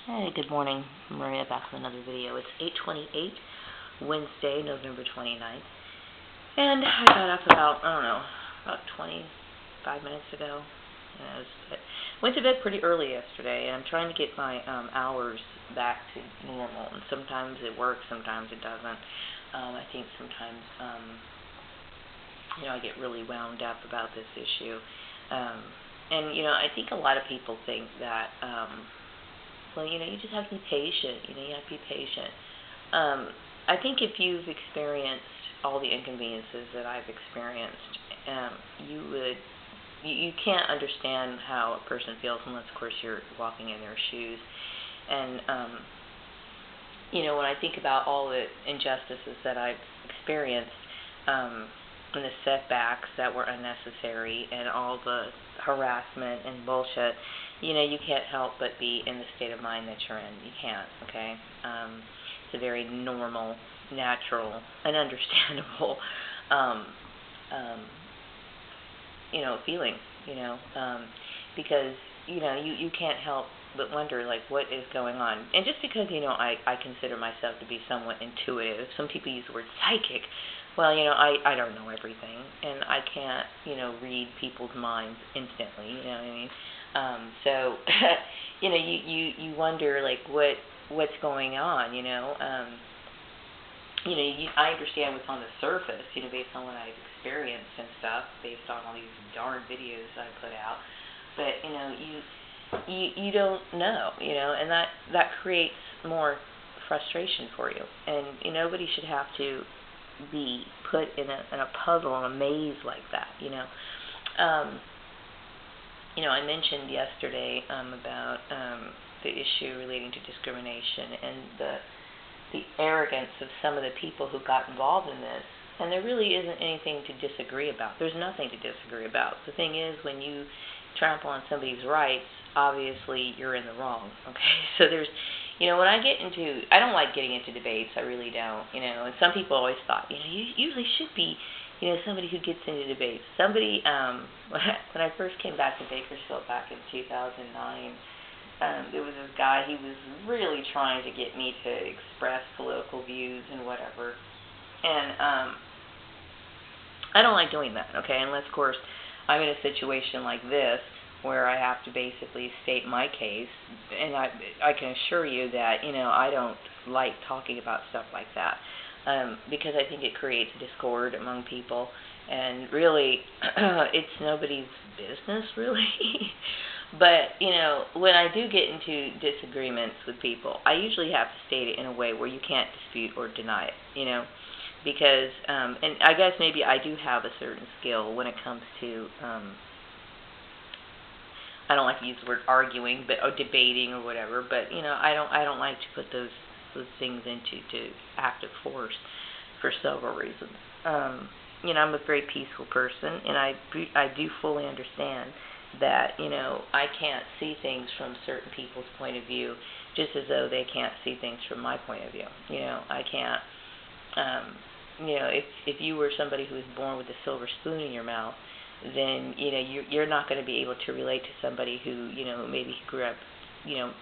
Hey, good morning. Maria back with another video. It's 8:28, Wednesday, November 29th. And I got up about 25 minutes ago. Went to bed pretty early yesterday, and I'm trying to get my hours back to normal. And sometimes it works, sometimes it doesn't. I think sometimes, I get really wound up about this issue. And I think a lot of people think that, you just have to be patient. You have to be patient. I think if you've experienced all the inconveniences that I've experienced, you can't understand how a person feels unless, of course, you're walking in their shoes. And, when I think about all the injustices that I've experienced, and the setbacks that were unnecessary, and all the harassment and bullshit, you can't help but be in the state of mind that you're in. You can't, okay? It's a very normal, natural, and understandable, feeling, because, you can't help but wonder, like, what is going on. And just because, I consider myself to be somewhat intuitive, some people use the word psychic. Well, I don't know everything, and I can't, read people's minds instantly, you know what I mean? So, you wonder, like, what's going on, I understand what's on the surface, based on what I've experienced and stuff, based on all these darn videos I put out. But, you don't know, and that creates more frustration for you. And nobody should have to be put in a puzzle, in a maze like that, I mentioned yesterday about the issue relating to discrimination and the arrogance of some of the people who got involved in this. And there really isn't anything to disagree about. There's nothing to disagree about. The thing is, when you trample on somebody's rights, obviously you're in the wrong, okay? So there's, when I don't like getting into debates, I really don't, and some people always thought, you usually should be, somebody who gets into debates. Somebody, when I first came back to Bakersfield back in 2009, there was this guy, he was really trying to get me to express political views and whatever, and I don't like doing that, okay, unless, of course, I'm in a situation like this where I have to basically state my case, and I can assure you that, I don't like talking about stuff like that, because I think it creates discord among people, and really, it's nobody's business, really. But, when I do get into disagreements with people, I usually have to state it in a way where you can't dispute or deny it, because, and I guess maybe I do have a certain skill when it comes to, I don't like to use the word arguing, or debating or whatever, but, I don't like to put those things into active force for several reasons. I'm a very peaceful person, and I do fully understand that, I can't see things from certain people's point of view just as though they can't see things from my point of view. I can't, if you were somebody who was born with a silver spoon in your mouth, then, you're not going to be able to relate to somebody who, maybe grew up,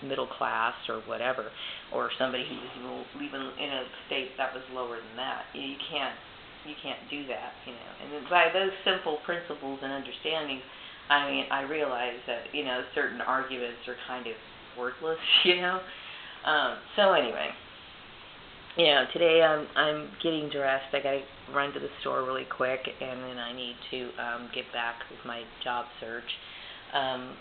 middle class or whatever, or somebody who was living in a state that was lower than that. You can't do that, And by those simple principles and understandings, I realize that, certain arguments are kind of worthless, So anyway, today I'm getting dressed. I gotta run to the store really quick, and then I need to get back with my job search,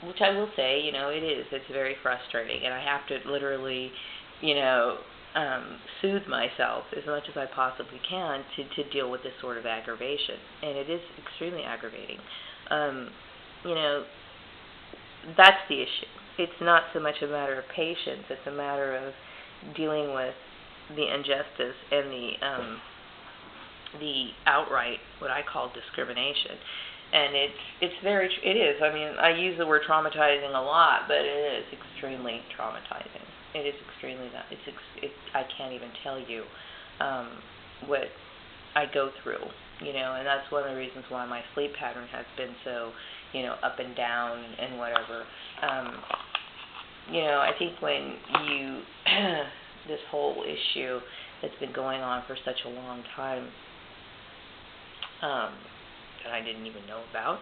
which I will say, it's very frustrating, and I have to literally, soothe myself as much as I possibly can to deal with this sort of aggravation, and it is extremely aggravating. That's the issue. It's not so much a matter of patience, it's a matter of dealing with the injustice and the outright, what I call discrimination. And it is. I mean, I use the word traumatizing a lot, but it is extremely traumatizing. It is extremely, I can't even tell you what I go through, and that's one of the reasons why my sleep pattern has been so, up and down and whatever. I think when you, this whole issue that's been going on for such a long time, that I didn't even know about.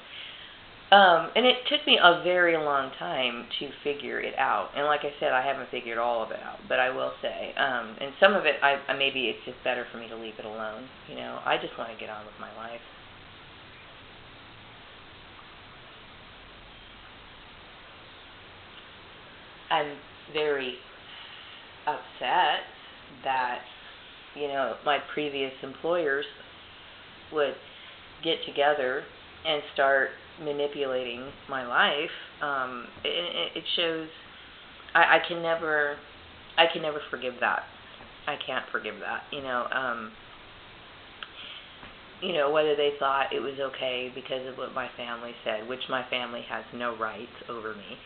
And it took me a very long time to figure it out. And like I said, I haven't figured all of it out, but I will say, and some of it, maybe it's just better for me to leave it alone. I just want to get on with my life. I'm very upset that, my previous employers would get together and start manipulating my life. It shows I can never forgive that. I can't forgive that. Whether they thought it was okay because of what my family said, which my family has no rights over me,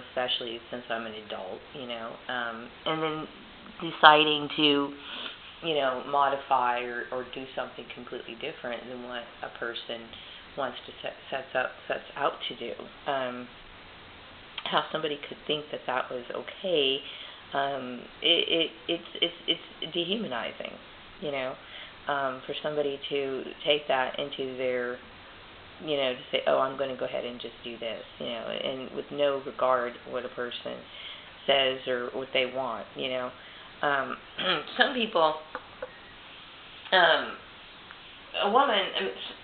especially since I'm an adult, and then deciding to, modify or do something completely different than what a person wants to sets out to do. How somebody could think that was okay, it's dehumanizing, for somebody to take that into their, to say, oh, I'm going to go ahead and just do this, and with no regard what a person says or what they want, Some people, a woman,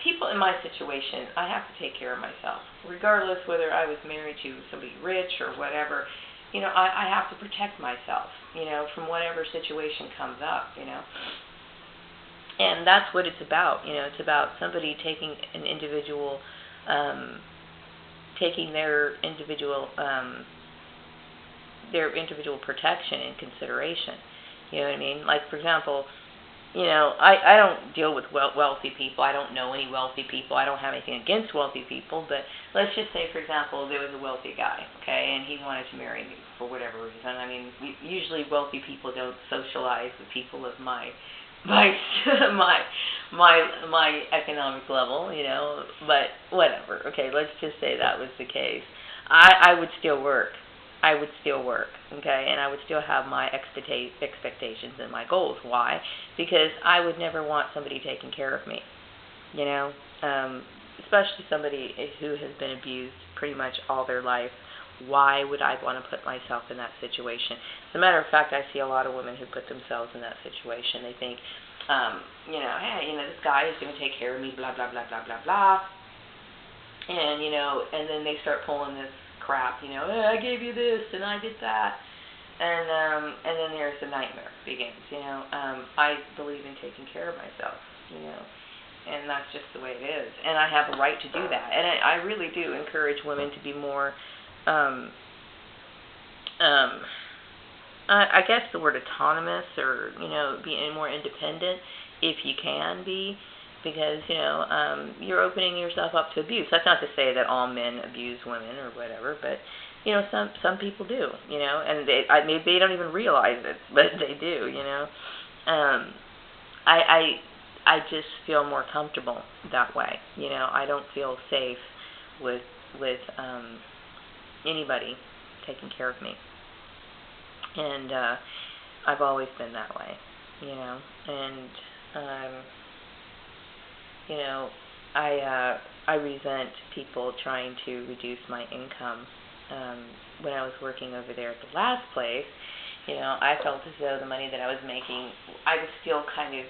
people in my situation, I have to take care of myself, regardless whether I was married to somebody rich or whatever. I have to protect myself, from whatever situation comes up, And that's what it's about, It's about somebody taking an individual, taking their individual protection in consideration. You know what I mean? Like, for example, I don't deal with wealthy people. I don't know any wealthy people. I don't have anything against wealthy people. But let's just say, for example, there was a wealthy guy, okay, and he wanted to marry me for whatever reason. Usually wealthy people don't socialize with people of my economic level, but whatever. Okay, let's just say that was the case. I would still work. Okay, and I would still have my expectations and my goals. Why? Because I would never want somebody taking care of me, especially somebody who has been abused pretty much all their life. Why would I want to put myself in that situation? As a matter of fact, I see a lot of women who put themselves in that situation. They think, hey, this guy is going to take care of me, blah, blah, blah, blah, blah, blah. And, and then they start pulling this crap, hey, I gave you this and I did that. And then there's the nightmare begins, I believe in taking care of myself, and that's just the way it is. And I have a right to do that. And I really do encourage women to be more, I guess the word autonomous, or, being more independent if you can be, because, you're opening yourself up to abuse. That's not to say that all men abuse women or whatever, but, some people do, and maybe they don't even realize it, but they do, I just feel more comfortable that way, I don't feel safe with anybody taking care of me. And I've always been that way, and I resent people trying to reduce my income. When I was working over there at the last place, I felt as though the money that I was making, I was still kind of,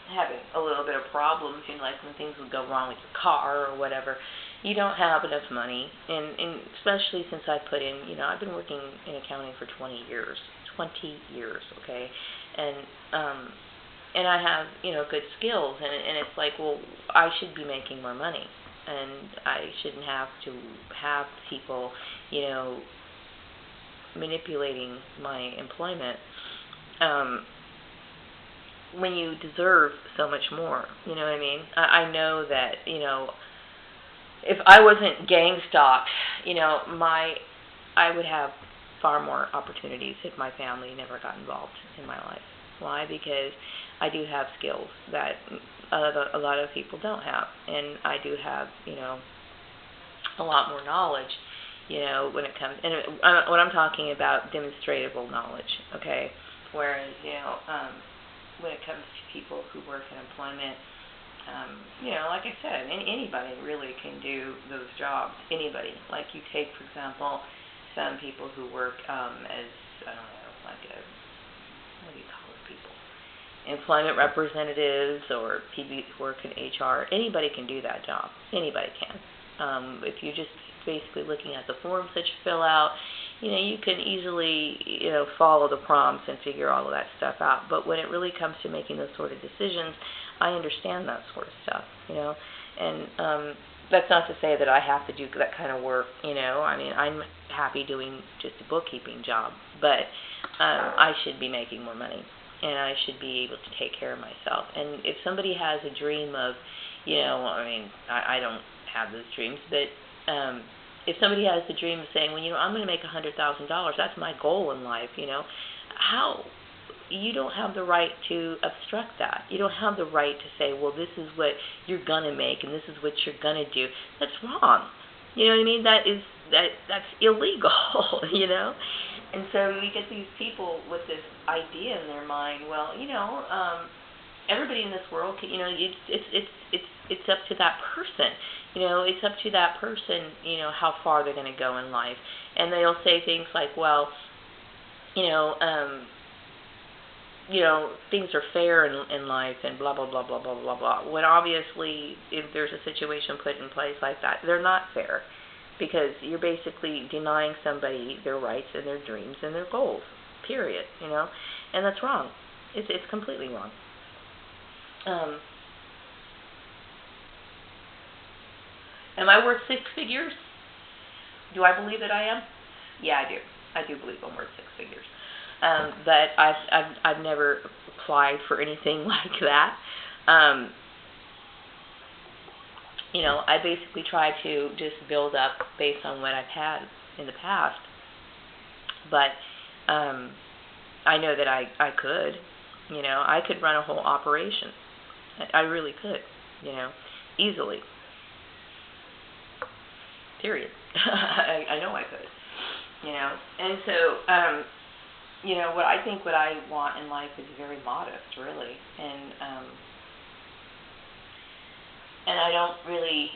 having a little bit of problems, like when things would go wrong with your car or whatever. You don't have enough money, and especially since I put in, I've been working in accounting for 20 years, okay, and I have, good skills, and it's like, well, I should be making more money, and I shouldn't have to have people, manipulating my employment, when you deserve so much more, you know what I mean? I know that, if I wasn't gang stalked, I would have far more opportunities if my family never got involved in my life. Why? Because I do have skills that a lot of people don't have, and I do have, a lot more knowledge when it comes, and what I'm talking about, demonstratable knowledge, okay? Whereas, when it comes to people who work in employment, like I said, anybody really can do those jobs. Anybody. Like you take, for example, some people who work as, I don't know, like what do you call those people? Employment representatives or people who work in HR. Anybody can do that job. Anybody can. If you're just basically looking at the forms that you fill out, you can easily, follow the prompts and figure all of that stuff out. But when it really comes to making those sort of decisions, I understand that sort of stuff, And that's not to say that I have to do that kind of work, I mean, I'm happy doing just a bookkeeping job, but I should be making more money, and I should be able to take care of myself. And if somebody has a dream of, I don't have those dreams, but if somebody has the dream of saying, well, I'm going to make $100,000, that's my goal in life, how? You don't have the right to obstruct that. You don't have the right to say, well, this is what you're going to make and this is what you're going to do. That's wrong. You know what I mean? That's illegal, And so we get these people with this idea in their mind, well, everybody in this world can, it's up to that person. It's up to that person, how far they're going to go in life. And they'll say things like, well, things are fair in life and blah, blah, blah, blah, blah, blah, blah. When obviously, if there's a situation put in place like that, they're not fair, because you're basically denying somebody their rights and their dreams and their goals, period, and that's wrong. It's completely wrong. Am I worth six figures? Do I believe that I am? Yeah, I do. I do believe I'm worth six figures. But I've never applied for anything like that. I basically try to just build up based on what I've had in the past. But I know that I could. I could run a whole operation. I really could. Easily. Period. I know I could. And so. What I want in life is very modest, really, and I don't really,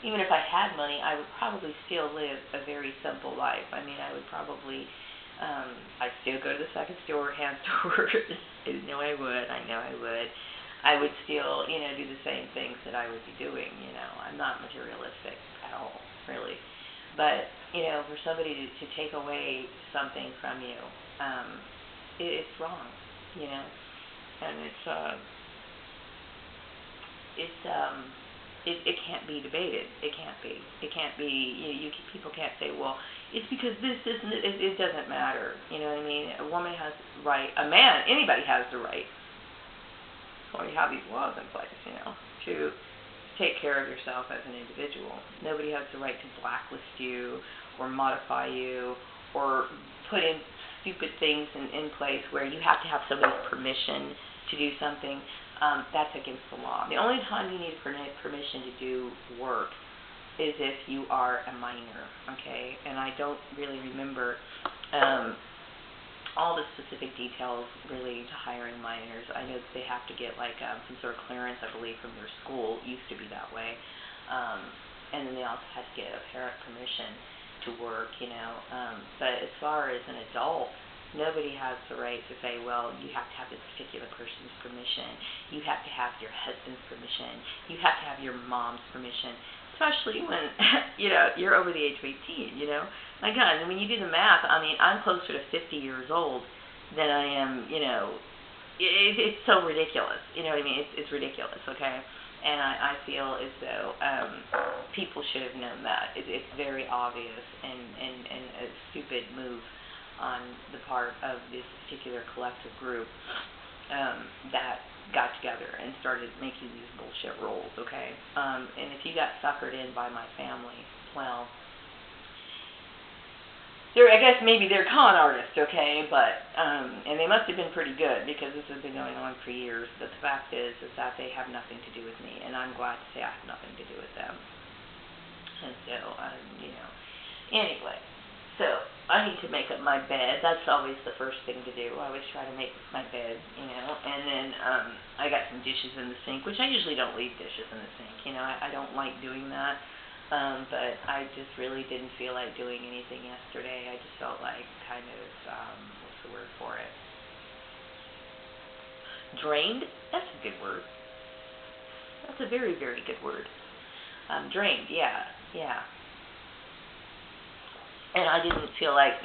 even if I had money, I would probably still live a very simple life. I mean, I would probably, I'd still go to the second store, hand stores. I know I would. I would still, do the same things that I would be doing. I'm not materialistic at all, really. But, for somebody to take away something from you, it's wrong, and it can't be debated. It can't be. People can't say, well, it's because this isn't. It doesn't matter. You know what I mean? A woman has the right. A man, anybody has the right. That's why we have these laws in place, to take care of yourself as an individual. Nobody has the right to blacklist you or modify you or put in stupid things in place where you have to have somebody's permission to do something. That's against the law. The only time you need permission to do work is if you are a minor, okay? And I don't really remember all the specific details relating to hiring minors. I know that they have to get some sort of clearance, I believe, from their school. It used to be that way. And then they also had to get a parent permission to work, But as far as an adult, nobody has the right to say, well, you have to have this particular person's permission. You have to have your husband's permission. You have to have your mom's permission, especially when, you're over the age of 18, My God, and when you do the math, I mean, I'm closer to 50 years old than I am, it's so ridiculous. You know what I mean? It's ridiculous, okay? And I feel as though people should have known that. It's very obvious and a stupid move on the part of this particular collective group that got together and started making these bullshit rules, okay? And if you got suckered in by my family, well, I guess maybe they're con artists, okay, but and they must have been pretty good because this has been going on for years. But the fact is that they have nothing to do with me, and I'm glad to say I have nothing to do with them. And so, Anyway, so I need to make up my bed. That's always the first thing to do. I always try to make my bed, and then I got some dishes in the sink, which I usually don't leave dishes in the sink. I don't like doing that, but I just really didn't feel like doing anything yesterday. I just felt like kind of, what's the word for it? Drained? That's a good word. That's a very, very good word. Drained, yeah. And I didn't feel like,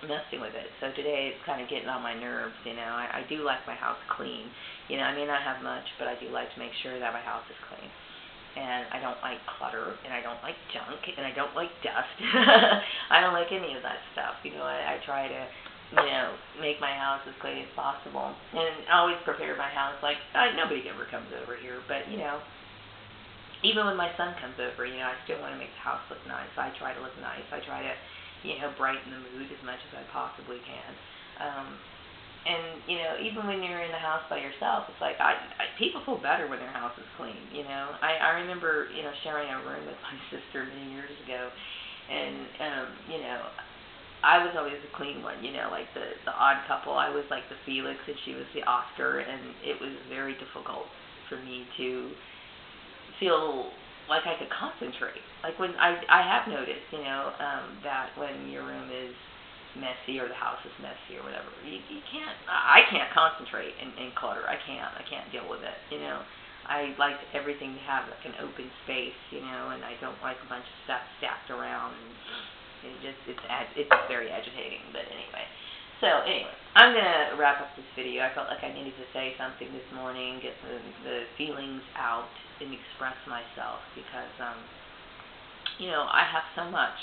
messing with it. So today it's kind of getting on my nerves, I do like my house clean. I may not have much, but I do like to make sure that my house is clean. And I don't like clutter, and I don't like junk, and I don't like dust. I don't like any of that stuff. I try to, make my house as clean as possible. And I always prepare my house like, nobody ever comes over here, but, even when my son comes over, I still want to make the house look nice. I try to look nice. I try to, brighten the mood as much as I possibly can. And, even when you're in the house by yourself, it's like, people feel better when their house is clean, I remember, sharing a room with my sister many years ago, and, I was always the clean one, like the odd couple. I was like the Felix, and she was the Oscar, and it was very difficult for me to feel like I could concentrate. Like when I have noticed, that when your room is messy or the house is messy or whatever, I can't concentrate in clutter. I can't deal with it. I like everything to have like an open space, and I don't like a bunch of stuff stacked around. And it's very agitating. But anyway. So anyway, I'm going to wrap up this video. I felt like I needed to say something this morning, get the feelings out and express myself because, I have so much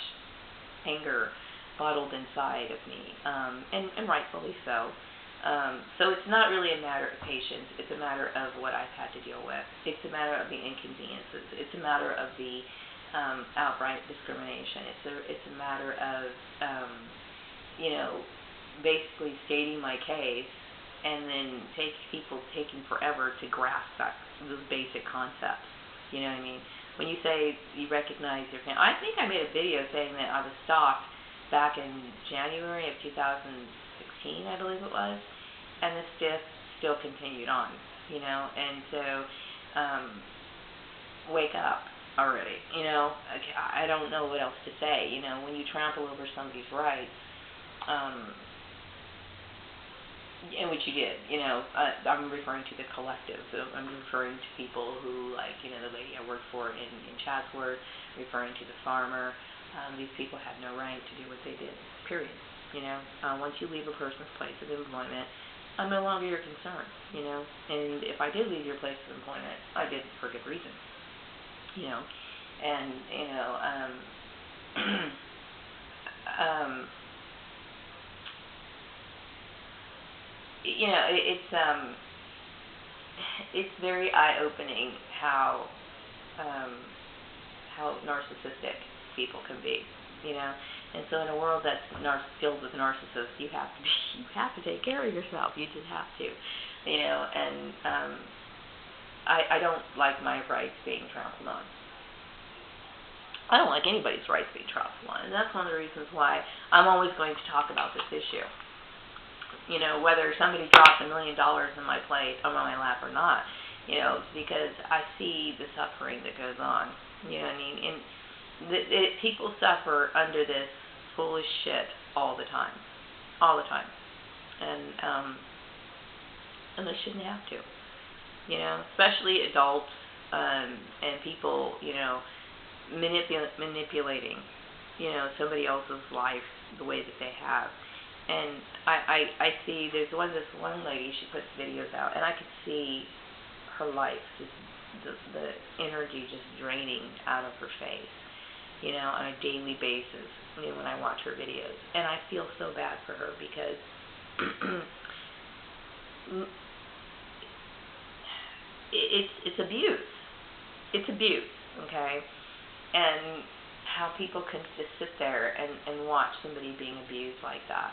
anger bottled inside of me, and rightfully so. So it's not really a matter of patience. It's a matter of what I've had to deal with. It's a matter of the inconveniences. It's a matter of the outright discrimination. It's a matter of, basically stating my case and then people taking forever to grasp those basic concepts. You know what I mean? When you say you recognize your family, I think I made a video saying that I was stalked back in January of 2016, I believe it was, and the still continued on, and so wake up already, I don't know what else to say, when you trample over somebody's rights, in which you did, I'm referring to the collective. So I'm referring to people who, like, the lady I worked for in Chatsworth, referring to the farmer. These people had no right to do what they did, period. Once you leave a person's place of employment, I'm no longer your concern, And if I did leave your place of employment, I did for good reason, And, it's very eye-opening how narcissistic people can be, And so in a world that's filled with narcissists, you have to take care of yourself. You just have to, And I don't like my rights being trampled on. I don't like anybody's rights being trampled on, and that's one of the reasons why I'm always going to talk about this issue. Whether somebody drops $1 million in my plate or on my lap or not, because I see the suffering that goes on. You know what I mean? And people suffer under this foolish shit all the time, and they shouldn't have to. Especially adults and people, manipulating, somebody else's life the way that they have. And I see there's this one lady, she puts videos out, and I could see her life, just the energy just draining out of her face, on a daily basis, when I watch her videos. And I feel so bad for her because it's abuse. It's abuse, okay? And how people can just sit there and watch somebody being abused like that.